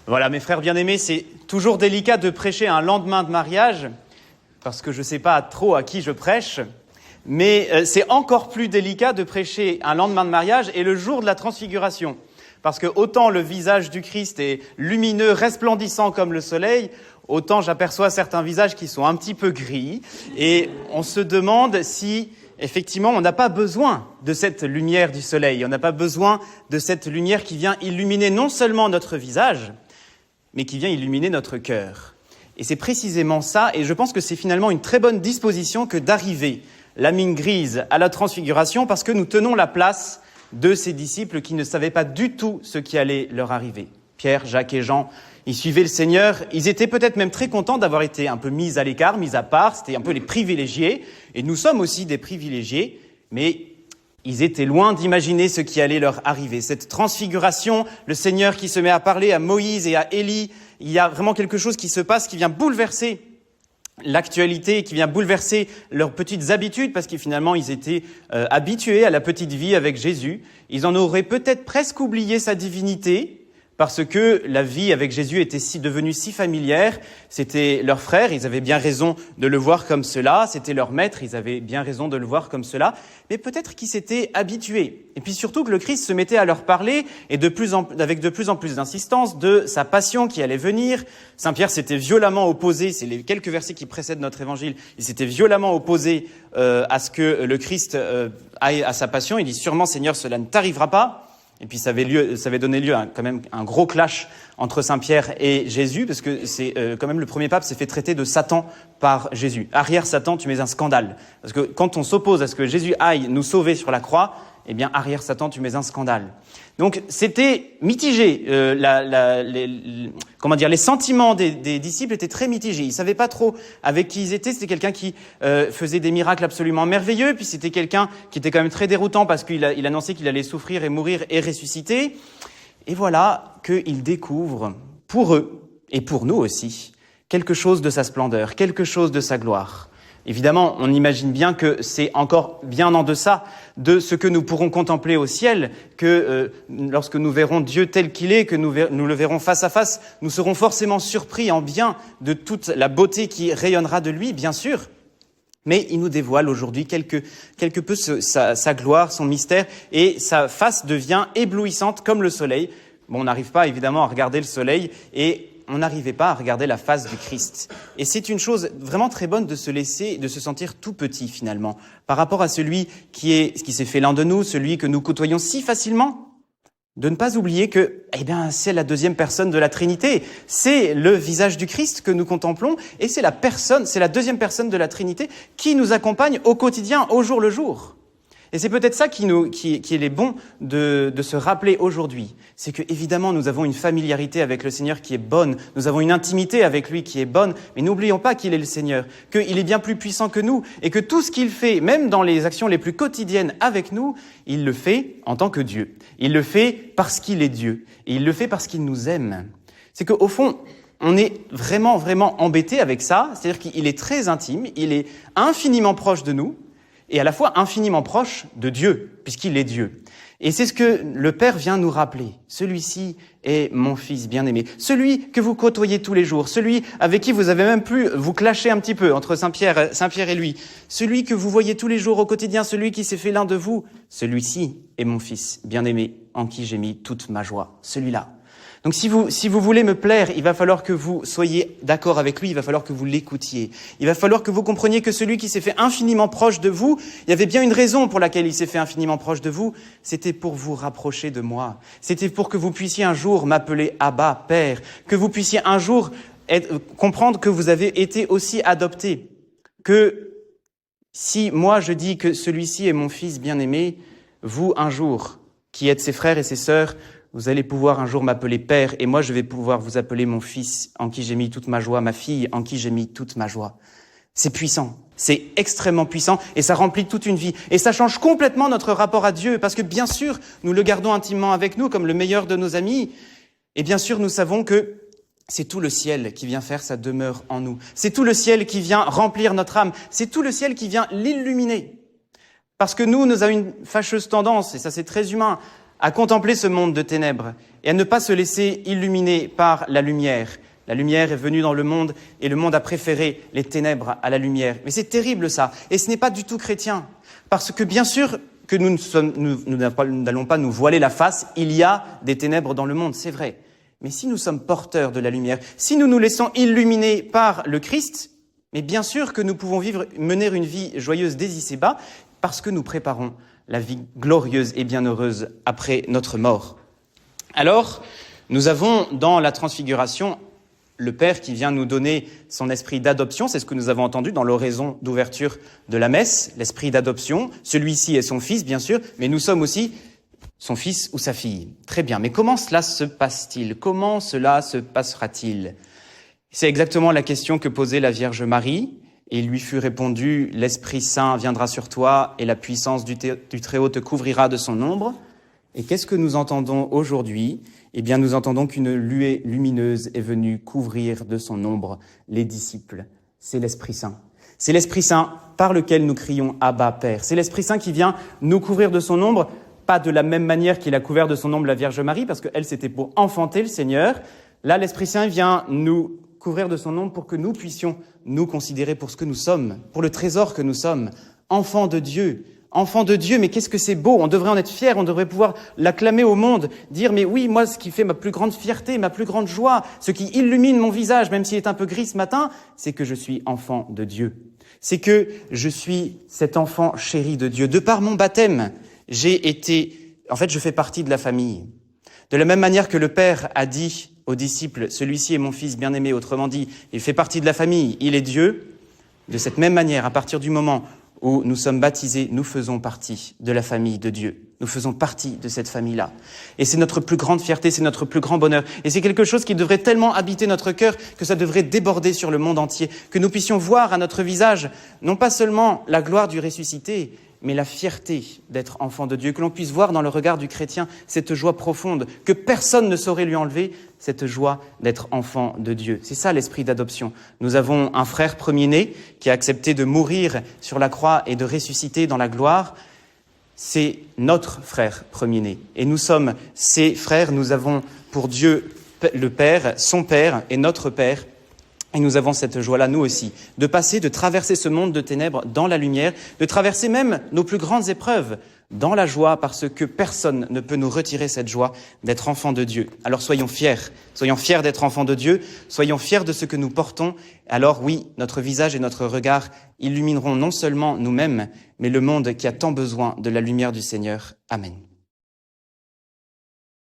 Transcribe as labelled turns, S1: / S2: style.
S1: Voilà, mes frères bien-aimés, c'est toujours délicat de prêcher un lendemain de mariage, parce que je ne sais pas trop à qui je prêche, mais c'est encore plus délicat de prêcher un lendemain de mariage et le jour de la transfiguration. Parce que autant le visage du Christ est lumineux, resplendissant comme le soleil, autant j'aperçois certains visages qui sont un petit peu gris, et on se demande si, effectivement, on n'a pas besoin de cette lumière du soleil, on n'a pas besoin de cette lumière qui vient illuminer non seulement notre visage, mais qui vient illuminer notre cœur. Et c'est précisément ça, et je pense que c'est finalement une très bonne disposition que d'arriver, la mine grise, à la transfiguration, parce que nous tenons la place de ces disciples qui ne savaient pas du tout ce qui allait leur arriver. Pierre, Jacques et Jean, ils suivaient le Seigneur, ils étaient peut-être même très contents d'avoir été un peu mis à l'écart, mis à part, c'était un peu les privilégiés, et nous sommes aussi des privilégiés, mais ils étaient loin d'imaginer ce qui allait leur arriver. Cette transfiguration, le Seigneur qui se met à parler à Moïse et à Élie, il y a vraiment quelque chose qui se passe qui vient bouleverser l'actualité, qui vient bouleverser leurs petites habitudes, parce que finalement ils étaient habitués à la petite vie avec Jésus. Ils en auraient peut-être presque oublié sa divinité, parce que la vie avec Jésus était devenue si familière. C'était leur frère, ils avaient bien raison de le voir comme cela. C'était leur maître, ils avaient bien raison de le voir comme cela. Mais peut-être qu'ils s'étaient habitués. Et puis surtout que le Christ se mettait à leur parler, et avec de plus en plus d'insistance, de sa passion qui allait venir. Saint Pierre s'était violemment opposé, c'est les quelques versets qui précèdent notre évangile, il s'était violemment opposé à ce que le Christ aille à sa passion. Il dit « Sûrement, Seigneur, cela ne t'arrivera pas ». Et puis ça avait donné lieu à quand même un gros clash entre Saint Pierre et Jésus, parce que c'est quand même le premier pape s'est fait traiter de Satan par Jésus. Arrière Satan, tu mets un scandale. Parce que quand on s'oppose à ce que Jésus aille nous sauver sur la croix, eh bien arrière Satan, tu mets un scandale. Donc c'était mitigé. Les sentiments des disciples étaient très mitigés. Ils savaient pas trop avec qui ils étaient. C'était quelqu'un qui faisait des miracles absolument merveilleux, puis c'était quelqu'un qui était quand même très déroutant parce qu'il annonçait qu'il allait souffrir et mourir et ressusciter. Et voilà qu'ils découvrent, pour eux et pour nous aussi, quelque chose de sa splendeur, quelque chose de sa gloire. Évidemment, on imagine bien que c'est encore bien en deçà de ce que nous pourrons contempler au ciel, que lorsque nous verrons Dieu tel qu'il est, que nous le verrons face à face, nous serons forcément surpris en bien de toute la beauté qui rayonnera de lui, bien sûr. Mais il nous dévoile aujourd'hui quelque peu sa gloire, son mystère, et sa face devient éblouissante comme le soleil. Bon, on n'arrive pas évidemment à regarder le soleil, et on n'arrivait pas à regarder la face du Christ. Et c'est une chose vraiment très bonne de se sentir tout petit finalement, par rapport à celui qui s'est fait l'un de nous, celui que nous côtoyons si facilement, de ne pas oublier que, c'est la deuxième personne de la Trinité. C'est le visage du Christ que nous contemplons, et c'est la deuxième personne de la Trinité qui nous accompagne au quotidien, au jour le jour. Et c'est peut-être ça qui est bon de se rappeler aujourd'hui. C'est que, évidemment, nous avons une familiarité avec le Seigneur qui est bonne. Nous avons une intimité avec lui qui est bonne. Mais n'oublions pas qu'il est le Seigneur, qu'il est bien plus puissant que nous, et que tout ce qu'il fait, même dans les actions les plus quotidiennes avec nous, il le fait en tant que Dieu. Il le fait parce qu'il est Dieu. Et il le fait parce qu'il nous aime. C'est qu'au fond, on est vraiment, vraiment embêté avec ça. C'est-à-dire qu'il est très intime, il est infiniment proche de nous, et à la fois infiniment proche de Dieu, puisqu'il est Dieu. Et c'est ce que le Père vient nous rappeler. Celui-ci est mon Fils bien-aimé. Celui que vous côtoyez tous les jours. Celui avec qui vous avez même pu vous clasher un petit peu entre Saint Pierre et lui. Celui que vous voyez tous les jours au quotidien. Celui qui s'est fait l'un de vous. Celui-ci est mon Fils bien-aimé, en qui j'ai mis toute ma joie. Celui-là. Donc si vous voulez me plaire, il va falloir que vous soyez d'accord avec lui, il va falloir que vous l'écoutiez. Il va falloir que vous compreniez que celui qui s'est fait infiniment proche de vous, il y avait bien une raison pour laquelle il s'est fait infiniment proche de vous, c'était pour vous rapprocher de moi. C'était pour que vous puissiez un jour m'appeler Abba, Père, que vous puissiez un jour comprendre que vous avez été aussi adopté. Que si moi je dis que celui-ci est mon Fils bien-aimé, vous un jour, qui êtes ses frères et ses sœurs, vous allez pouvoir un jour m'appeler Père, et moi je vais pouvoir vous appeler mon Fils, en qui j'ai mis toute ma joie, ma fille, en qui j'ai mis toute ma joie. C'est puissant, c'est extrêmement puissant, et ça remplit toute une vie. Et ça change complètement notre rapport à Dieu, parce que bien sûr, nous le gardons intimement avec nous, comme le meilleur de nos amis, et bien sûr, nous savons que c'est tout le ciel qui vient faire sa demeure en nous. C'est tout le ciel qui vient remplir notre âme. C'est tout le ciel qui vient l'illuminer. Parce que nous avons une fâcheuse tendance, et ça c'est très humain, à contempler ce monde de ténèbres et à ne pas se laisser illuminer par la lumière. La lumière est venue dans le monde et le monde a préféré les ténèbres à la lumière. Mais c'est terrible ça, et ce n'est pas du tout chrétien. Parce que bien sûr que nous n'allons pas nous voiler la face, il y a des ténèbres dans le monde, c'est vrai. Mais si nous sommes porteurs de la lumière, si nous nous laissons illuminer par le Christ, mais bien sûr que nous pouvons mener une vie joyeuse dès ici-bas, parce que nous préparons la vie glorieuse et bienheureuse après notre mort. Alors, nous avons dans la transfiguration le Père qui vient nous donner son esprit d'adoption, c'est ce que nous avons entendu dans l'oraison d'ouverture de la messe, l'esprit d'adoption. Celui-ci est son fils, bien sûr, mais nous sommes aussi son fils ou sa fille. Très bien, mais comment cela se passe-t-il? Comment cela se passera-t-il? C'est exactement la question que posait la Vierge Marie, et il lui fut répondu « L'Esprit Saint viendra sur toi, et la puissance du Très-Haut te couvrira de son ombre ». Et qu'est-ce que nous entendons aujourd'hui? Eh bien, nous entendons qu'une nuée lumineuse est venue couvrir de son ombre les disciples. C'est l'Esprit Saint. C'est l'Esprit Saint par lequel nous crions « Abba, Père ». C'est l'Esprit Saint qui vient nous couvrir de son ombre, pas de la même manière qu'il a couvert de son ombre la Vierge Marie, parce qu'elle, c'était pour enfanter le Seigneur. Là, l'Esprit Saint vient nous couvrir de son ombre pour que nous puissions nous considérer pour ce que nous sommes, pour le trésor que nous sommes, enfants de Dieu. Enfant de Dieu, mais qu'est-ce que c'est beau, on devrait en être fiers, on devrait pouvoir l'acclamer au monde, dire mais oui, moi ce qui fait ma plus grande fierté, ma plus grande joie, ce qui illumine mon visage, même s'il est un peu gris ce matin, c'est que je suis enfant de Dieu. C'est que je suis cet enfant chéri de Dieu. De par mon baptême, je fais partie de la famille. De la même manière que le Père a dit aux disciples, celui-ci est mon fils bien-aimé, autrement dit, il fait partie de la famille, il est Dieu. De cette même manière, à partir du moment où nous sommes baptisés, nous faisons partie de la famille de Dieu. Nous faisons partie de cette famille-là. Et c'est notre plus grande fierté, c'est notre plus grand bonheur. Et c'est quelque chose qui devrait tellement habiter notre cœur que ça devrait déborder sur le monde entier, que nous puissions voir à notre visage, non pas seulement la gloire du ressuscité, mais la fierté d'être enfant de Dieu, que l'on puisse voir dans le regard du chrétien cette joie profonde, que personne ne saurait lui enlever, cette joie d'être enfant de Dieu. C'est ça l'esprit d'adoption. Nous avons un frère premier-né qui a accepté de mourir sur la croix et de ressusciter dans la gloire. C'est notre frère premier-né. Et nous sommes ses frères, nous avons pour Dieu le Père, son Père et notre Père. Et nous avons cette joie-là, nous aussi, de traverser ce monde de ténèbres dans la lumière, de traverser même nos plus grandes épreuves dans la joie, parce que personne ne peut nous retirer cette joie d'être enfants de Dieu. Alors soyons fiers d'être enfants de Dieu, soyons fiers de ce que nous portons. Alors oui, notre visage et notre regard illumineront non seulement nous-mêmes, mais le monde qui a tant besoin de la lumière du Seigneur. Amen.